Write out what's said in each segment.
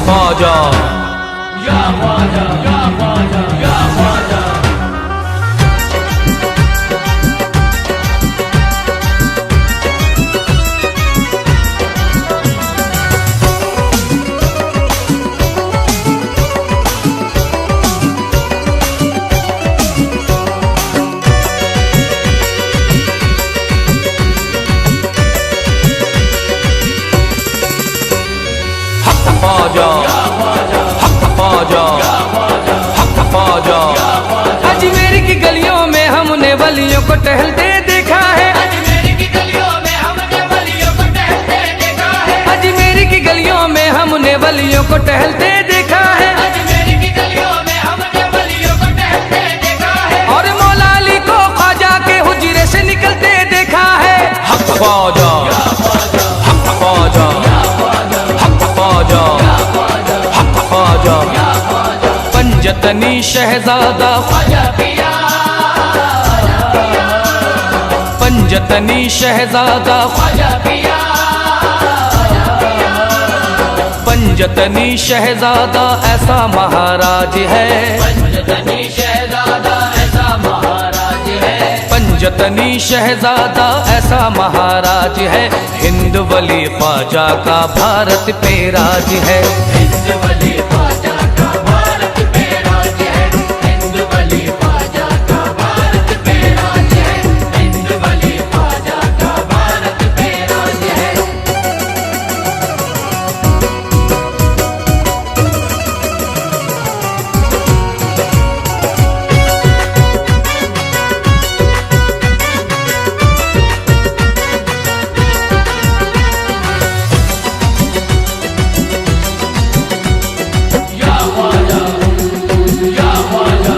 ख्वाजा या ख्वाजा या ख्वाजा या ख्वाजा। अजमेर की गलियों में हमने वलियों को टहलते देखा है। अजमेर की गलियों में हमने वलियों को टहलते देखा है। अजमेर की गलियों में हमने वलियों को टहलते देखा है। अजमेर की गलियों में हमने वलियों को टहलते देखा है। और मौला अली को ख्वाजा के हुजरे से निकलते देखा है। हक ख्वाजा हक ख्वाजा हक ख्वाजा हक ख्वाजा। पंजतनी शहजादा ख्वाजा पिया पंजतनी शहजादा ख्वाजा पिया पंजतनी शहजादा ऐसा महाराज है। पंजतनी शहजादा ऐसा महाराज है। पंजतनी शहजादा ऐसा महाराज है। हिंद वली ख्वाजा का भारत पे राज है। हिंद वली ख्वाजा का भारत पे राज है। हिंद वली ख्वाजा का भारत पे राज है। हिंद वली ख्वाजा का भारत पे राज है। या ख्वाजा या ख्वाजा।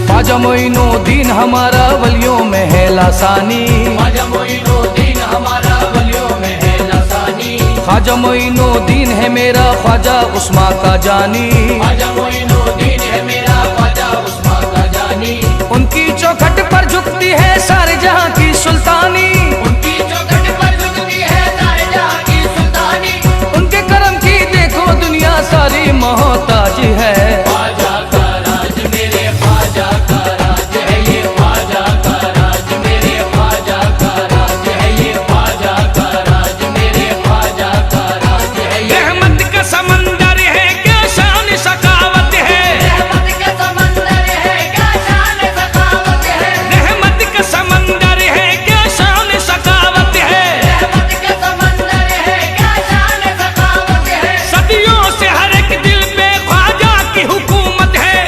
ख्वाजा मोइनुद्दीन हमारा वलियों में है लासानी। ख्वाजा मोइनुद्दीन हमारा वलियों में है लासानी। ख्वाजा मोइनुद्दीन है मेरा ख्वाजा उस्मा का जानी। ख्वाजा मोइनुद्दीन है मेरा ख्वाजा उस्मा का जानी। उनकी चौखट पर झुकती है सारे जहां की सुल्तानी। उनकी चौखट पर झुकती है सारे जहां की सुल्तानी। उनके करम की देखो दुनिया सारी मोहताज है। ख्वाजा का राज मेरे ख्वाजा का राज है। ये ख्वाजा का राज मेरे ख्वाजा का राज है। ये ख्वाजा का राज मेरे ख्वाजा का राज है। ये रहमत का समंदर है क्या शान सखावत है। रहमत का समंदर है क्या शान सखावत है। रहमत का समंदर है क्या शान सखावत है। रहमत का समंदर है क्या शान सखावत है। सदियों से हर एक दिल पे ख्वाजा की हुकूमत है।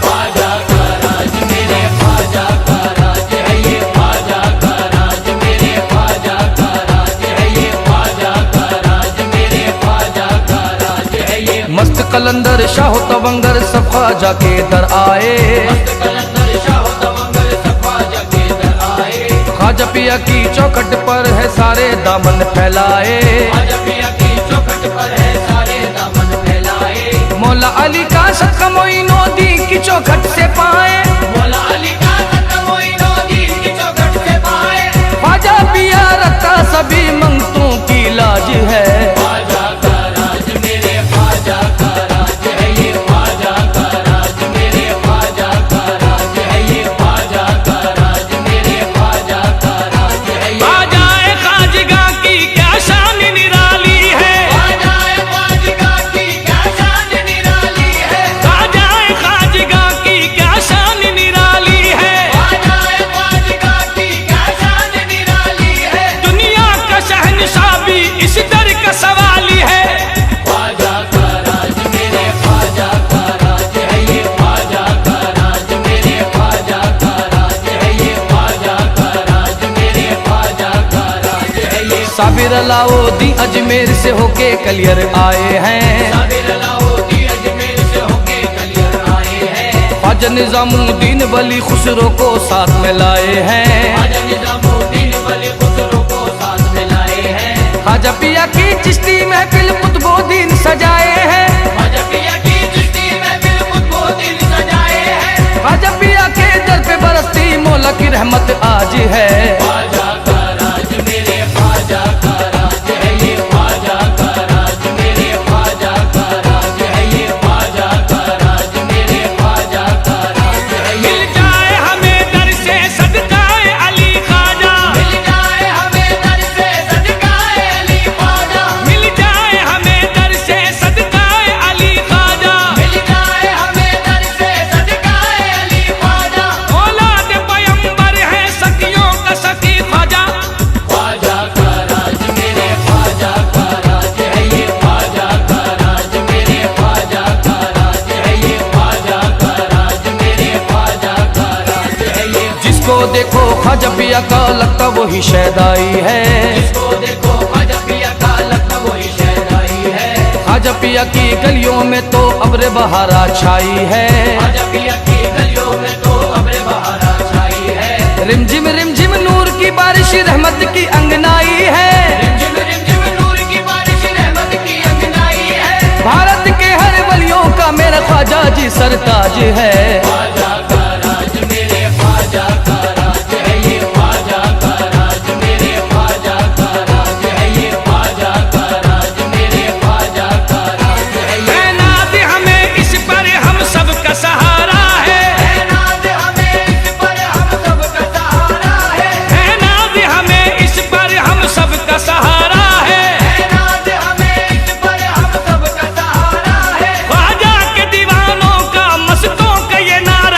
ख्वाजा का राज मेरे ख्वाजा का राज है। ये ख्वाजा का राज मेरे ख्वाजा का राज है। ये ख्वाजा का राज मेरे ख्वाजा का राज है। ये मस्त कलंदर शाह तवंगर सब ख्वाजा के दर आए। मस्त कलंदर शाह तवंगर सब ख्वाजा के दर आए। ख्वाजा पिया की चौखट पर है सारे दामन फैलाए। ख्वाजा पिया की चौखट पर है सारे दामन फैलाए। मौला अली का सदका मोइनुद्दीन की चौखट से पाए। मौला अली का सदका मोइनुद्दीन की चौखट से पाए। ख्वाजा पिया रखता सभी मंगतों की लाज है। ख्वाजा का राज मेरे ख्वाजा का राज है। ये ख्वाजा का राज मेरे ख्वाजा का राज है। ये ख्वाजा का राज मेरे ख्वाजा का राज है। ये ख्वाजाए खाजगा की क्या शान निराली है। ख्वाजाए खाजगा की क्या शान निराली है। ख्वाजाए खाजगा की क्या शान निराली है। ख्वाजाए खाजगा की क्या शान निराली है। दुनिया का शहंशाह भी इस दर का सवाली है। ख्वाजा का राज मेरे ख्वाजा का राज है। ये ख्वाजा का राज मेरे ख्वाजा का राज है। ये ख्वाजा का राज मेरे ख्वाजा का राज है। ये साबिर अलाउद्दीन अजमेर से होके कलियर आए हैं। साबिर अलाउद्दीन अजमेर से होके कलियर आए हैं। ख्वाजा निजामुद्दीन वली खुसरो को साथ में लाए हैं। ख्वाजा निजामुद्दीन वली खुसरो को साथ में लाए हैं। ख्वाजा पिया की चिश्ती महफिल कुतुबुद्दीन सजाए हैं। ख्वाजा पिया की चिश्ती महफिल कुतुबुद्दीन सजाए हैं। ख्वाजा पिया के दर पे बरसती मौला की रहमत आज है। ख्वाजा का राज मेरे ख्वाजा का राज है। ये ख्वाजा का राज मेरे ख्वाजा का ख्वाजा पिया का लगता वही शैदाई है। जिसको देखो ख्वाजा पिया का लगता वही शहनाई है। ख्वाजा पिया की गलियों में तो अब्र बहारा छाई है। ख्वाजा पिया की गलियों में तो अब्र बहारा छाई है। रिमझिम नूर की बारिश रहमत की अंगनाई है। रिमझिम नूर की बारिश रहमत की अंगनाई है। भारत के हर वलियों का मेरा ख्वाजा जी सरताज है। ख्वाजा का राज मेरे ख्वाजा का राज है ये। ख्वाजा का राज मेरे ख्वाजा का राज है ये। ख्वाजा का राज मेरे ख्वाजा का राज है ये। है नाज़ हमें इस पर हम सब का सहारा है। है नाज़ हमें इस पर हम सब का सहारा है। है नाज़ हमें इस पर हम सब का सहारा है। है नाज़ हमें इस पर हम सब का सहारा है। ख्वाजा के दीवानों का मस्तों का ये नारा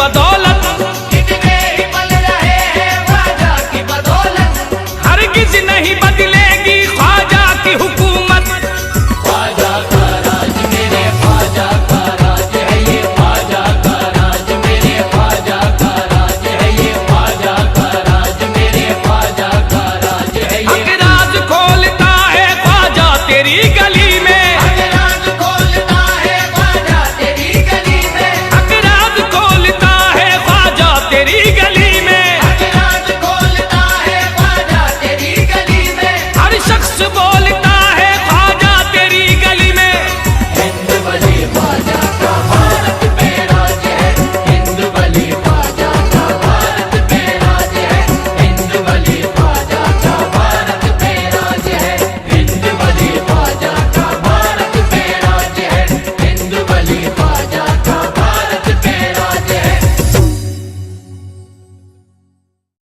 बदौलत